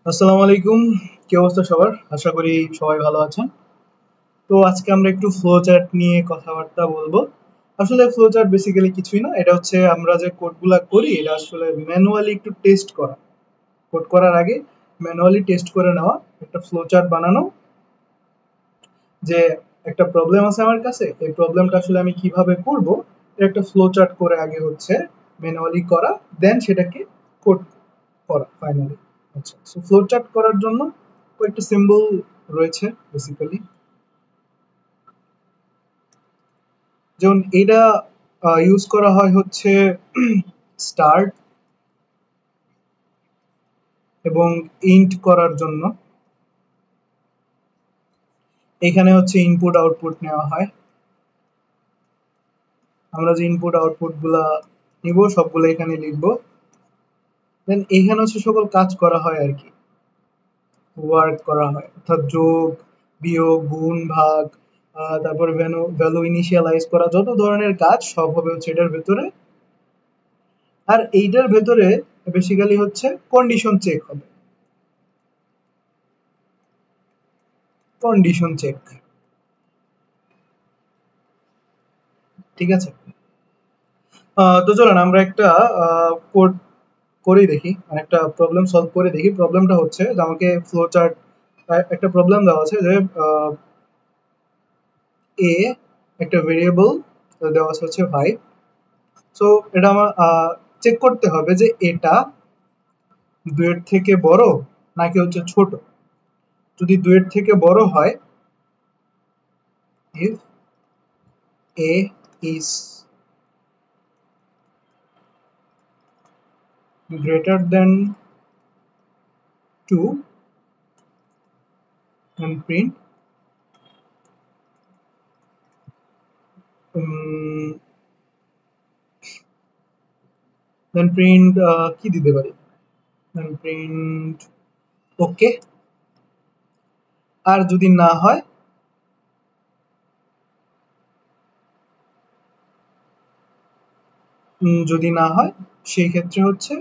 আসসালামু আলাইকুম। কি অবস্থা সবার? আশা করি সবাই ভালো আছেন। তো আজকে আমরা একটু ফ্লো চার্ট নিয়ে কথাবার্তা বলবো। আসলে ফ্লো চার্ট বেসিক্যালি কিছুই না, এটা হচ্ছে আমরা যে কোডগুলা করি এটা আসলে ম্যানুয়ালি একটু টেস্ট করা। কোড করার আগে ম্যানুয়ালি টেস্ট করে নেওয়া, একটা ফ্লো চার্ট বানানো, যে একটা প্রবলেম আছে আমার কাছে, এই প্রবলেমটা আসলে আমি কিভাবে করব এর একটা ফ্লো চার্ট করে আগে হচ্ছে ম্যানুয়ালি করা, দেন সেটাকে কোড করা ফাইনালি। আচ্ছা, সো ফ্লো চার্ট করার জন্য কয়েকটা সিম্বল রয়েছে বেসিক্যালি। যেমন এটা ইউজ করা হয় হচ্ছে স্টার্ট এবং ইন্ট করার জন্য। এখানে হচ্ছে ইনপুট আউটপুট নেওয়া হয়। আমরা যে ইনপুট আউটপুট গুলা নিব সবগুলো এখানে লিখবো। দেন এখানে হচ্ছে সকল কাজ করা হয় আর কি, ওয়ার্ক করা হয়, অর্থাৎ যোগ, বিয়োগ, গুণ, ভাগ, তারপরে ভ্যালু ইনিশিয়ালাইজ করা, যত ধরনের কাজ সব হবে হচ্ছে এটার ভেতরে। আর এইটার ভেতরে বেসিক্যালি হচ্ছে কন্ডিশন চেক হবে, কন্ডিশন চেক। ঠিক আছে, তো চলেন আমরা একটা কোড করেই দেখি, মানে একটা প্রবলেম সলভ করে দেখি। প্রবলেমটা হচ্ছে যে আমাকে ফ্লো চার্ট, একটা প্রবলেম দেওয়া আছে যে এ একটা ভেরিয়েবল দেওয়া আছে হচ্ছে 5। সো এটা আমার চেক করতে হবে যে এটা 2 এর থেকে বড় নাকি হচ্ছে ছোট। যদি 2 এর থেকে বড় হয়, if a is greater than 2, then print um, then print কি দিতে পারি, then print ওকে। আর যদি না হয়, যদি না হয় সেই ক্ষেত্রে হচ্ছে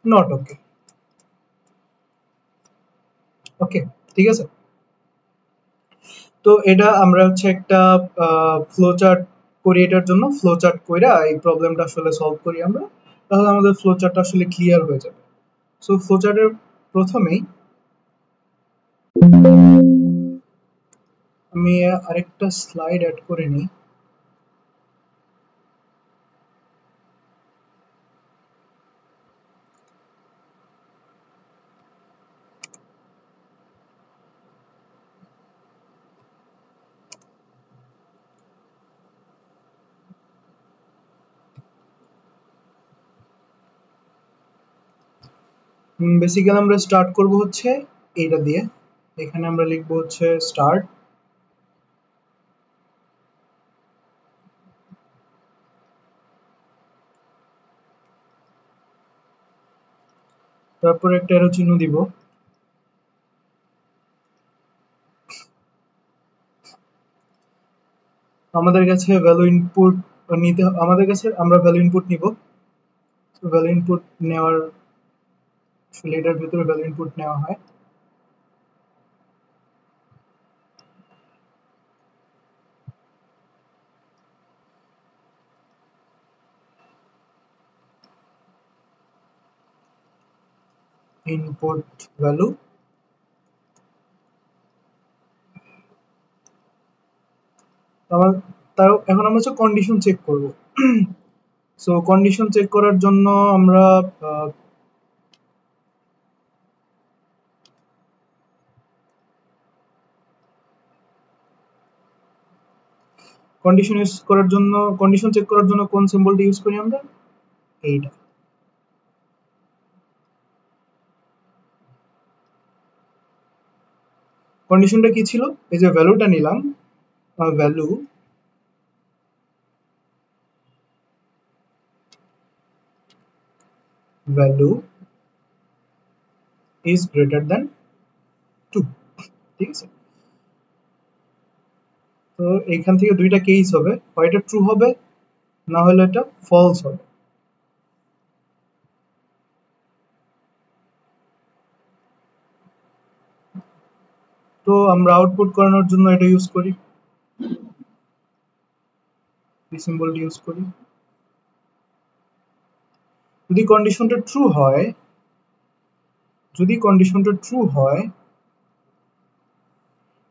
নট ওকে। ওকে, ঠিক আছে। তো এটা আমরা হচ্ছে একটা ফ্লো চার্ট করি, এটার জন্য ফ্লো চার্ট কইরা এই প্রবলেমটা আসলে সলভ করি আমরা, তাহলে আমাদের ফ্লো চার্টটা আসলে ক্লিয়ার হয়ে যাবে। সো ফ্লো চার্টের প্রথমেই আমি আরেকটা স্লাইড অ্যাড করে নিই। বেসিক্যালি আমরা স্টার্ট করব হচ্ছে এইটা দিয়ে। এখানে আমরা লিখবো হচ্ছে স্টার্ট, তারপরে একটা অ্যারো চিহ্ন দিব। আমাদের কাছে ভ্যালু ইনপুট নিতে, আমাদের কাছে আমরা ভ্যালু ইনপুট নিব। ভ্যালু ইনপুট নেওয়ার, আসলে এটার ভিতরে ভ্যালু ইনপুট নেওয়া হয়। ইনপুট ভ্যালু, তাও এখন আমরা হচ্ছে কন্ডিশন চেক করব। সো কন্ডিশন চেক করার জন্য আমরা কন্ডিশন ইউজ করার জন্য, কন্ডিশন চেক করার জন্য কোন সিম্বলটা ইউজ করি আমরা, এইটা। কন্ডিশনটা কি ছিল, এই যে ভ্যালুটা নিলাম, value value is greater than 2, ঠিক আছে। তো এইখান থেকে দুইটা কেস হবে, হয় এটা ট্রু হবে, না হলে এটা ফলস হবে। তো আমরা আউটপুট করানোর জন্য এটা ইউজ করি, এই সিম্বলটি ইউজ করি। যদি কন্ডিশনটা ট্রু হয়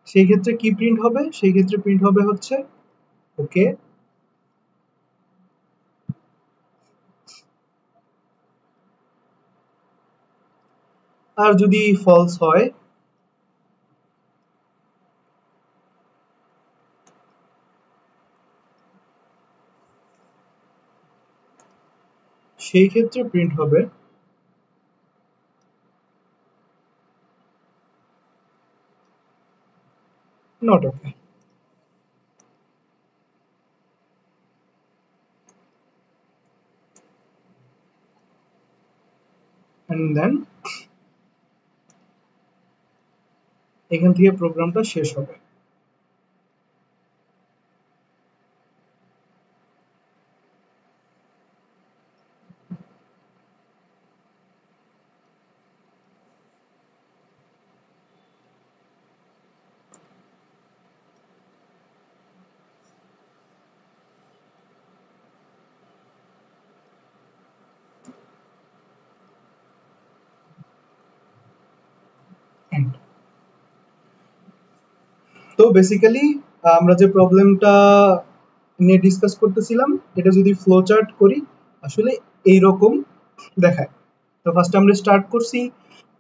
সেই ক্ষেত্রে কি প্রিন্ট হবে? সেই ক্ষেত্রে প্রিন্ট হবে হচ্ছে ওকে। আর যদি ফলস হয় সেই ক্ষেত্রে প্রিন্ট হবে নট ওকে। এন্ড দেন এখান থেকে প্রোগ্রামটা শেষ হবে। End. তো বেসিক্যালি আমরা যে প্রবলেমটা নিয়ে ডিসকাস করতেছিলাম এটা যদি ফ্লো চার্ট করি আসলে এইরকম দেখায়। তো ফার্স্ট আমরা স্টার্ট করছি,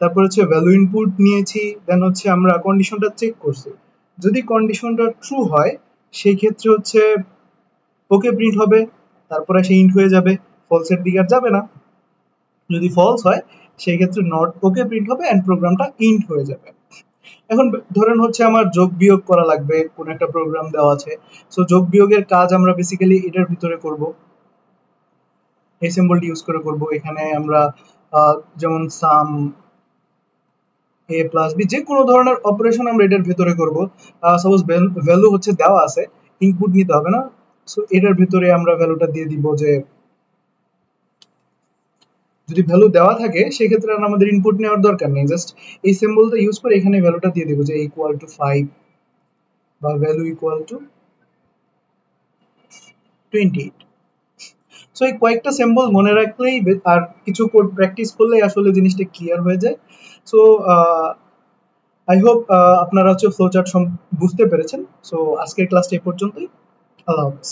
তারপর হচ্ছে ভ্যালু ইনপুট নিয়েছি, দেন হচ্ছে আমরা কন্ডিশনটা চেক করছি। যদি কন্ডিশনটা ট্রু হয় সেই ক্ষেত্রে হচ্ছে ওকে প্রিন্ট হবে, তারপরে সে ইন্ট হয়ে যাবে, ফলসের দিকে আর যাবে না। যদি ফলস হয় সেই ক্ষেত্রে নট ওকে প্রিন্ট হবে এন্ড প্রোগ্রামটা ইন্ট হয়ে যাবে। এখন ধরেন হচ্ছে আমার যোগ বিয়োগ করা লাগবে, কোন একটা প্রোগ্রাম দেওয়া আছে, সো যোগ বিয়োগের কাজ আমরা বেসিক্যালি এটার ভিতরে করব, এই সিম্বলটি ইউজ করে করব। এখানে আমরা যেমন সাম এ প্লাস বি যে কোনো ধরনের অপারেশন আমরা এটার ভিতরে করব। সাপোজ ভ্যালু হচ্ছে দেওয়া আছে, ইনপুট নিতে হবে না, সো এটার ভিতরে আমরা ভ্যালুটা দিয়ে দিব যে যদি ভ্যালু দেওয়া থাকে সেক্ষেত্রে আর আমাদের ইনপুট নেওয়ার দরকার নেই, জাস্ট এই সিম্বলটা ইউজ করে এখানে ভ্যালুটা দিয়ে দিব যে ইকুয়াল টু 5 বা ভ্যালু ইকুয়াল টু 28। সো এই কয়েকটা সিম্বল মনে রাখলেই আর কিছু কোড প্র্যাকটিস করলেই আসলে জিনিসটা ক্লিয়ার হয়ে যায়। সো আই হোপ আপনারা হচ্ছে ফ্লোচার্ট বুঝতে পেরেছেন। সো আজকের ক্লাসটা এই পর্যন্তই। আল্লাহ হাফেজ।